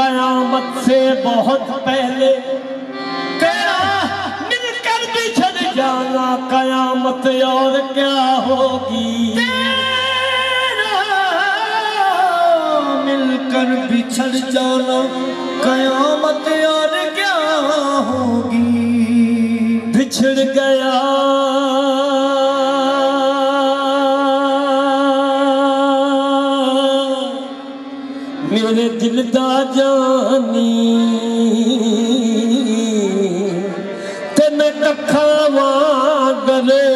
कयामत से बहुत पहले तेरा मिलकर बिछड़ जाना कयामत और क्या होगी। तेरा मिलकर बिछड़ जाना कयामत और क्या होगी। बिछड़ गया मेरे दिल दा जानी ते मैं कखावा गले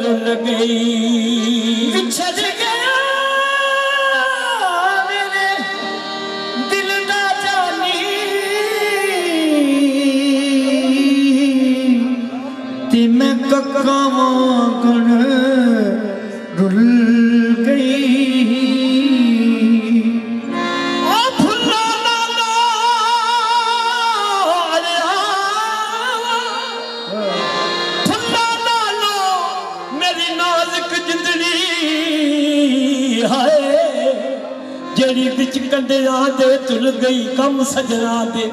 रुल गई। बिछड़ गया मेरे दिल दा जानी ते मैं कखावा गले रुल गई। जेड़ी बिच कंडिया दे तुल गई कम सजना दे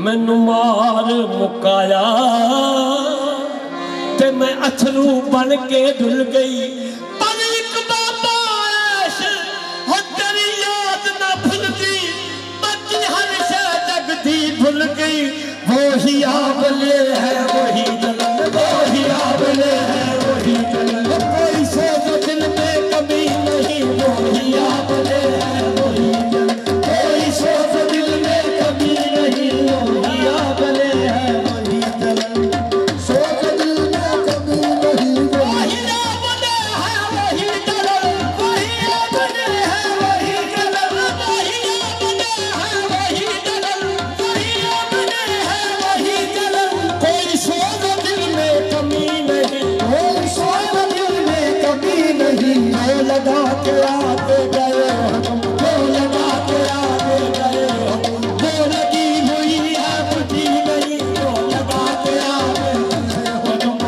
मैनू मार मुकाया ते मैं अथरू बन के डुल गई। पर एक बाबा ऐश हो तेरी याद ना भूलती बाकी हर शय जगती भूल गई। वो ही आवले है वही जलन वही आवले है वही जलन कोई सोच दिल में कमी नहीं वो ही आवले है लगा के आते गए वो लगा के आते गए वो लगी हुई है बुझी नहीं वो लगा के आते गए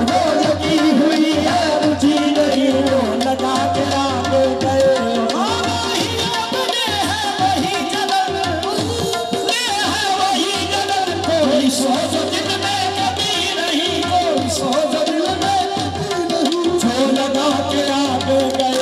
वो लगी हुई है बुझी नहीं वो लगा के आते गए। वही जलन वही जलन कोई सोच दिल में कभी नहीं कोई सोच दिल में जो लगा के आते गए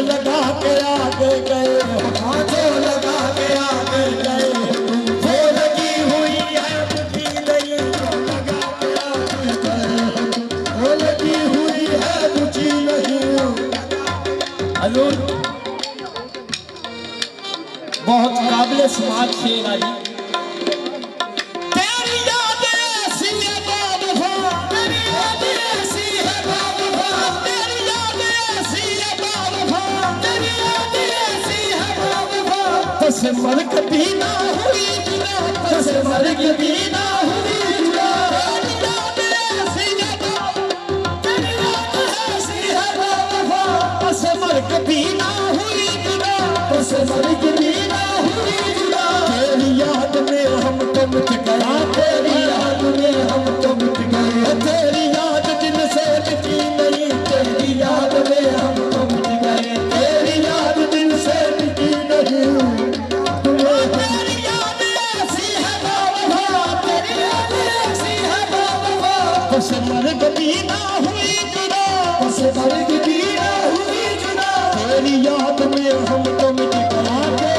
लगा के आगे गए हाँ जो लगा के आगे गए वो लगी हुई है बुझी नहीं लगा के आगे गए वो लगी हुई है बुझी नहीं। हजूर बहुत काबिल समाज शेर आई से मर कभी ना हुई जुदा से मर कभी ना हुई जुदा से मर कभी ना हुई जुदा से मर कभी ना हुई जुदा। तेरी याद में हम तो मिट गया तेरी याद में हम तो मिट गए तेरी याद दिल से मिटी नहीं तेरी याद में हम तो मिट गए तेरी याद दिल से मिटी नहीं। से मर कभी ना हुई जुदा से मर कभी ना हुई जुदा तेरी याद में हम तो मिट गया।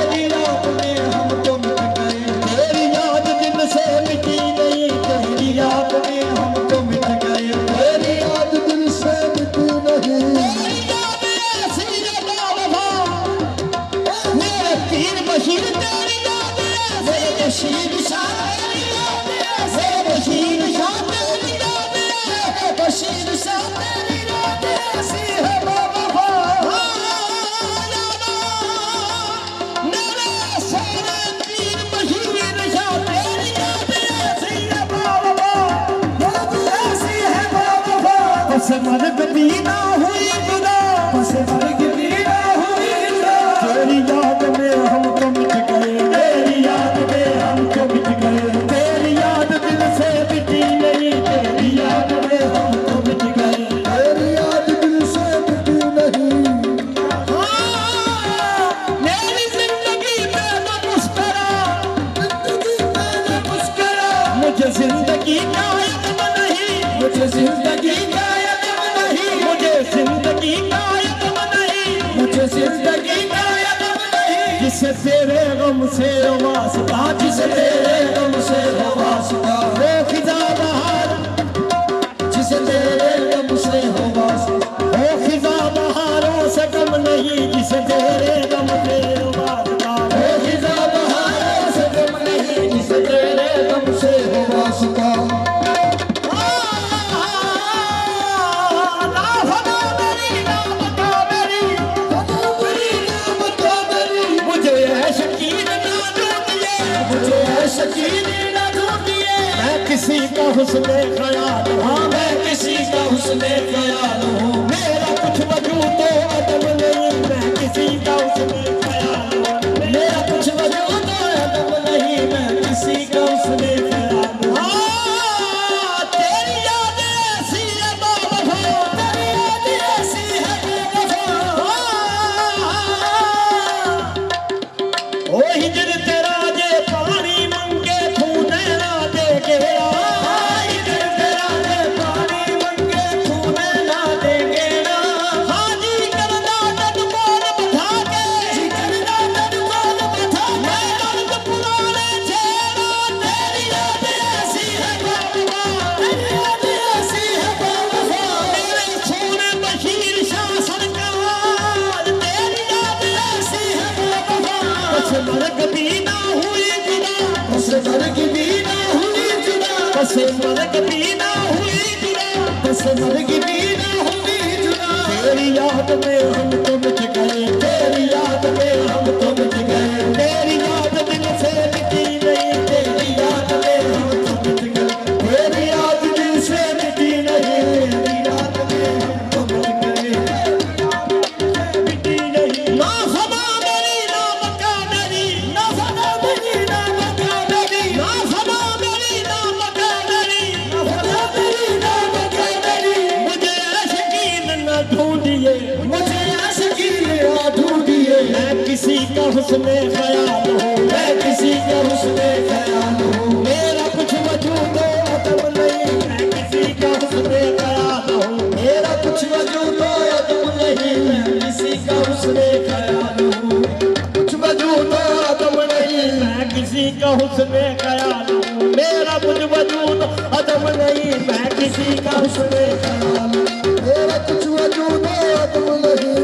जिसे तेरे गम से वास्ता, जिसे तेरे गम से हो वास्ता, ओ खिजा बहार, जिसे तेरे गम से हो वास्ता, ओ खिजा बहारों से कम नहीं, जिसे तेरे गम से वास्ता, ओ खिजा बहारों से कम नहीं, जिसे तेरे गम से हो वास्ता। किसी का हुस्ने ख्याल, हाँ मैं किसी का हुस्ने ख्याल हूँ, मेरा कुछ वजूद तो अदम नहीं, मैं किसी का हुस्ने ख्याल हूँ, मेरा कुछ वजूद तो अदम नहीं, मैं किसी का हुस्ने ख्याल हूँ। हाँ, तेरी याद ऐसी है बावफा, तेरी याद ऐसी है बेवफा, ओ हिजर तेरा जे पानी मंगे खूने ना दे गेरा, मर्ग भी ना हुई जुदा, बस मर्ग भी ना हुई जुदा, बस मर्ग भी ना हुई जुदा, बस मर्ग भी ना हुई जुदा। तेरी याद में हम तो मिट गए, तेरी याद में हम तो मिट गए, तेरी याद दिल से मिटी नहीं, तेरी याद में हम तो मिट गए, तेरी याद दिल से मिटी नहीं, तेरी याद में हम तो मिट गए, मिटी नहीं। ना समा मेरी ना मक्का मेरी, ना सदा मेरी ना मक्का मेरी, ना समा मेरी ना मक्का मेरी, ना सदा मेरी ना मक्का मेरी, मुझे शकीन न ढूंढिए, मुझे आशिकी ने ढूंढिए, मैं किसी का हुस्ने ख्याल हूँ, मैं किसी का हुस्ने ख्याल हूँ, मेरा कुछ वजूद अदम नहीं, मैं किसी का हुस्ने ख्याल हूँ, मेरा कुछ वजूद अदम नहीं, मैं किसी का हुस्ने ख्याल हूँ, कुछ वजूद अदम नहीं, मैं किसी का हुस्ने ख्याल हूँ, मेरा कुछ वजूद अदम नहीं, मैं किसी का हुस्ने ख्याल हूँ। मेरा कुछ वजूद अदम नहीं,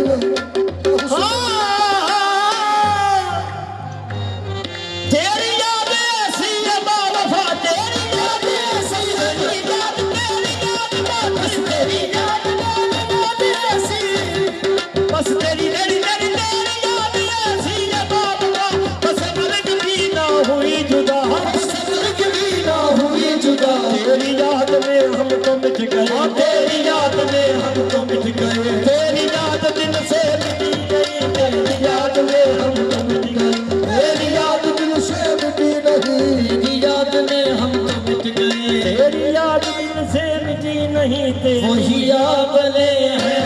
तेरी याद ऐसी है बावफा, तेरी याद ऐसी है, तेरी याद, तेरी याद बस तेरी याद, बस तेरी तेरी तेरी तेरी याद ऐसी है बावफा, बस मर्ग भी ना हुई जुदा, बस मर्ग भी ना हुई जुदा। तेरी याद में हम तो मिट गए, तेरी याद में हम तो मिट गए, तेरी याद दिल से मिटी गई, तेरी याद में हम तो मिट गए, तेरी याद दिल से मिटी नहीं, तेरी याद में हम तो मिट गए, तेरी याद दिल से मिटी नहीं, तेरी वही याद ले है